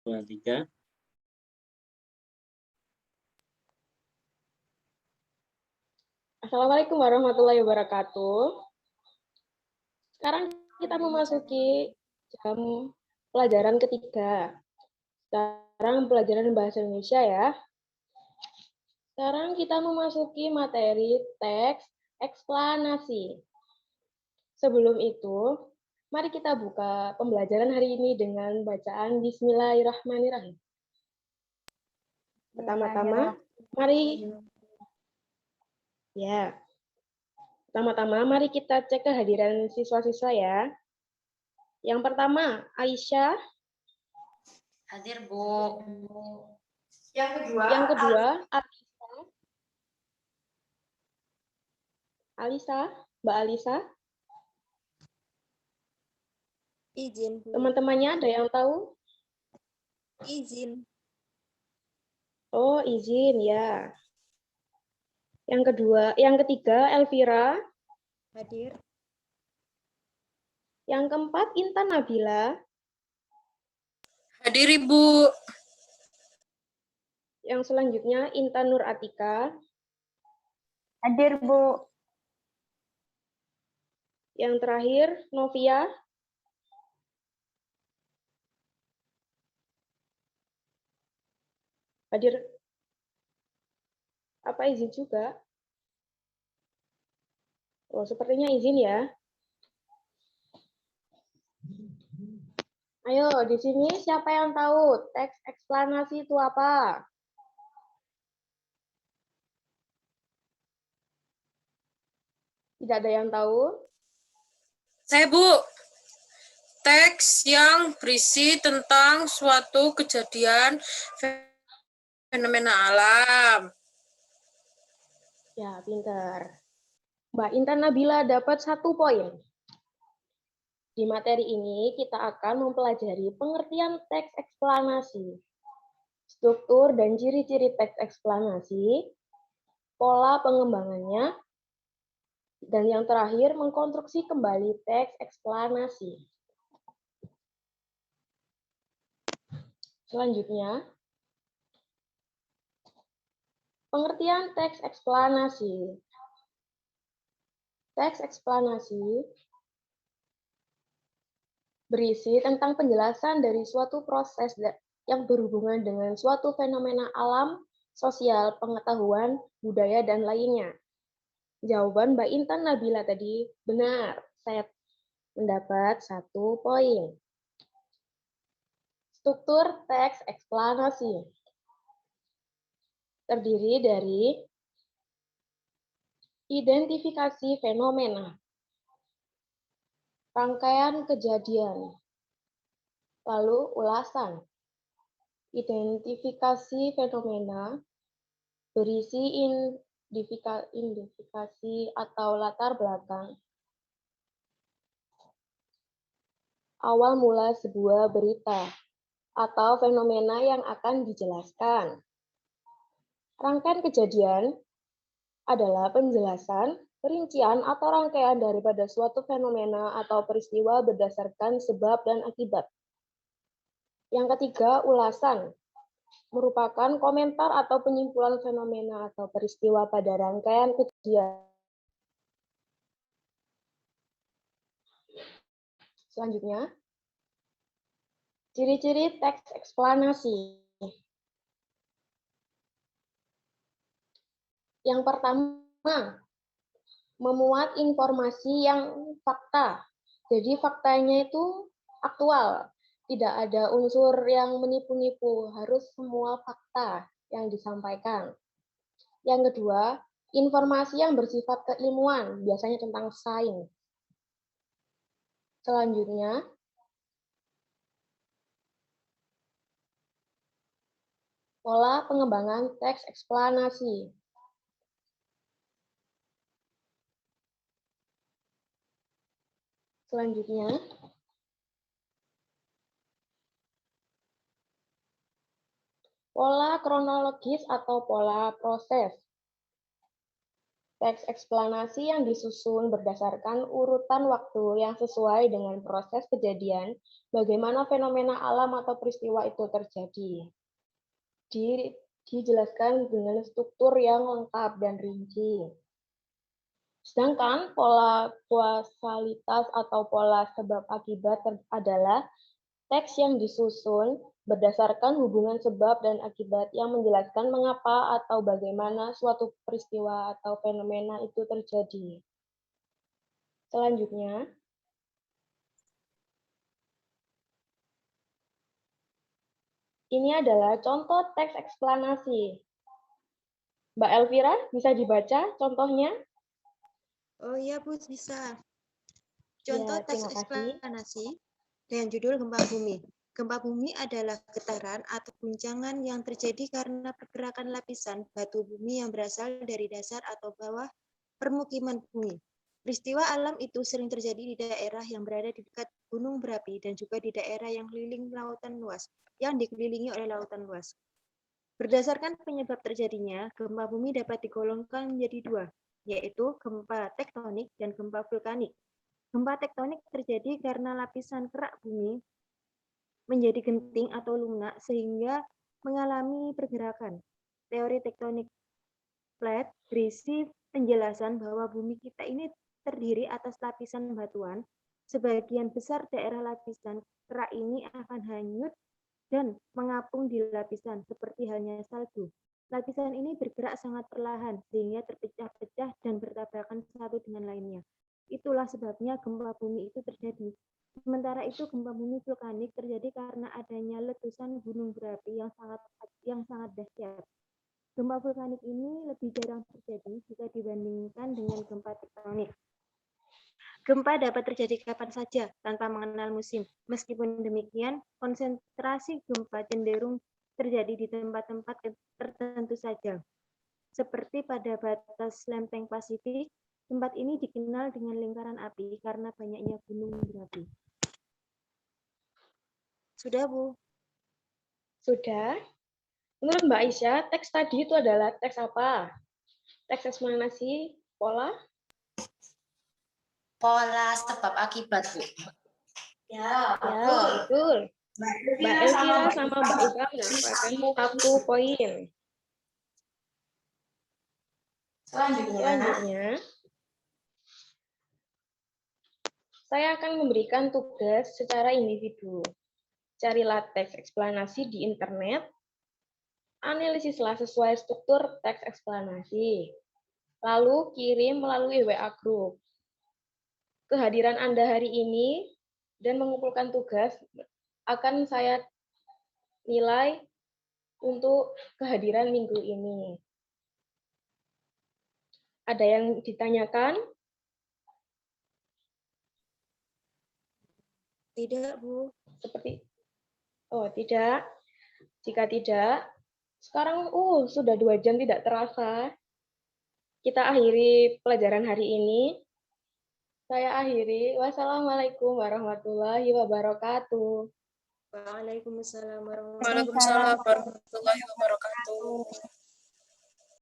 2, 3. Assalamualaikum warahmatullahi wabarakatuh. Sekarang kita memasuki jam pelajaran ketiga. Sekarang pelajaran bahasa Indonesia ya. Sekarang kita memasuki materi teks eksplanasi. Sebelum itu, mari kita buka pembelajaran hari ini dengan bacaan Bismillahirrahmanirrahim. Pertama-tama, mari kita cek kehadiran siswa-siswa ya. Yang pertama, Aisyah. Hadir, Bu. Yang kedua, Alisa. Mbak Alisa. Izin, Bu. Teman-temannya ada yang tahu? Izin. Oh, izin ya. Yang ketiga, Elvira. Hadir. Yang keempat, Intan Nabila. Hadir, Ibu. Yang selanjutnya, Intan Nur Atika. Hadir, Bu. Yang terakhir, Novia. Hadir. Apa izin juga? Oh, sepertinya izin ya. Ayo, di sini siapa yang tahu teks eksplanasi itu apa? Tidak ada yang tahu? Saya, Bu. Teks yang berisi tentang suatu kejadian fenomena alam. Ya, pintar. Mbak Intan Nabila dapat 1 poin. Di materi ini kita akan mempelajari pengertian teks eksplanasi, struktur dan ciri-ciri teks eksplanasi, pola pengembangannya, dan yang terakhir mengkonstruksi kembali teks eksplanasi. Selanjutnya, pengertian teks eksplanasi. Teks eksplanasi berisi tentang penjelasan dari suatu proses yang berhubungan dengan suatu fenomena alam, sosial, pengetahuan, budaya, dan lainnya. Jawaban Mbak Intan Nabila tadi benar. Saya mendapat 1 poin. Struktur teks eksplanasi terdiri dari identifikasi fenomena, rangkaian kejadian, lalu ulasan. Identifikasi fenomena berisi identifikasi atau latar belakang. Awal mula sebuah berita atau fenomena yang akan dijelaskan. Rangkaian kejadian adalah penjelasan, perincian, atau rangkaian daripada suatu fenomena atau peristiwa berdasarkan sebab dan akibat. Yang ketiga, ulasan merupakan komentar atau penyimpulan fenomena atau peristiwa pada rangkaian kejadian. Selanjutnya, ciri-ciri teks eksplanasi. Yang pertama, memuat informasi yang fakta. Jadi faktanya itu aktual. Tidak ada unsur yang menipu-nipu, harus semua fakta yang disampaikan. Yang kedua, informasi yang bersifat keilmuan, biasanya tentang sains. Selanjutnya, pola pengembangan teks eksplanasi. Selanjutnya, pola kronologis atau pola proses. Teks eksplanasi yang disusun berdasarkan urutan waktu yang sesuai dengan proses kejadian, bagaimana fenomena alam atau peristiwa itu terjadi. Dijelaskan dengan struktur yang lengkap dan rinci. Sedangkan pola kausalitas atau pola sebab akibat adalah teks yang disusun berdasarkan hubungan sebab dan akibat yang menjelaskan mengapa atau bagaimana suatu peristiwa atau fenomena itu terjadi. Selanjutnya, ini adalah contoh teks eksplanasi. Mbak Elvira, bisa dibaca contohnya? Oh iya, Bu, bisa. Contoh Ya, teks terima kasih. eksplanasi dengan judul gempa bumi. Gempa bumi adalah getaran atau guncangan yang terjadi karena pergerakan lapisan batu bumi yang berasal dari dasar atau bawah permukiman bumi. Peristiwa alam itu sering terjadi di daerah yang berada di dekat gunung berapi dan juga di daerah yang dikelilingi oleh lautan luas. Berdasarkan penyebab terjadinya, gempa bumi dapat digolongkan menjadi dua, yaitu gempa tektonik dan gempa vulkanik. Gempa tektonik terjadi karena lapisan kerak bumi menjadi genting atau lunak sehingga mengalami pergerakan. Teori tektonik plate berisi penjelasan bahwa bumi kita ini terdiri atas lapisan batuan. Sebagian besar daerah lapisan kerak ini akan hanyut dan mengapung di lapisan seperti halnya salju. Lapisan ini bergerak sangat perlahan sehingga terpecah-pecah dan bertabrakan satu dengan lainnya. Itulah sebabnya gempa bumi itu terjadi. Sementara itu gempa bumi vulkanik terjadi karena adanya letusan gunung berapi yang sangat dahsyat. Gempa vulkanik ini lebih jarang terjadi jika dibandingkan dengan gempa tektonik. Gempa dapat terjadi kapan saja tanpa mengenal musim. Meskipun demikian, konsentrasi gempa cenderung terjadi di tempat-tempat tertentu saja. Seperti pada batas lempeng Pasifik, tempat ini dikenal dengan lingkaran api karena banyaknya gunung berapi. Sudah, Bu? Sudah? Menurut Mbak Aisyah, teks tadi itu adalah teks apa? Teks eksplanasi pola? Pola sebab akibat, Bu. Ya, Ya, betul. Mbak Elvira sama Mbak Isra mendapatkan 1 poin. Selanjutnya, saya akan memberikan tugas secara individu. Carilah teks eksplanasi di internet, analisislah sesuai struktur teks eksplanasi, lalu kirim melalui WA Group. Kehadiran Anda hari ini dan mengumpulkan tugas akan saya nilai untuk kehadiran minggu ini. Ada yang ditanyakan? Tidak, Bu. Oh, tidak. Jika tidak, sekarang sudah 2 jam tidak terasa. Kita akhiri pelajaran hari ini. Saya akhiri. Wassalamualaikum warahmatullahi wabarakatuh. Waalaikumsalam warahmatullahi Waalaikumsalam warahmatullahi wabarakatuh.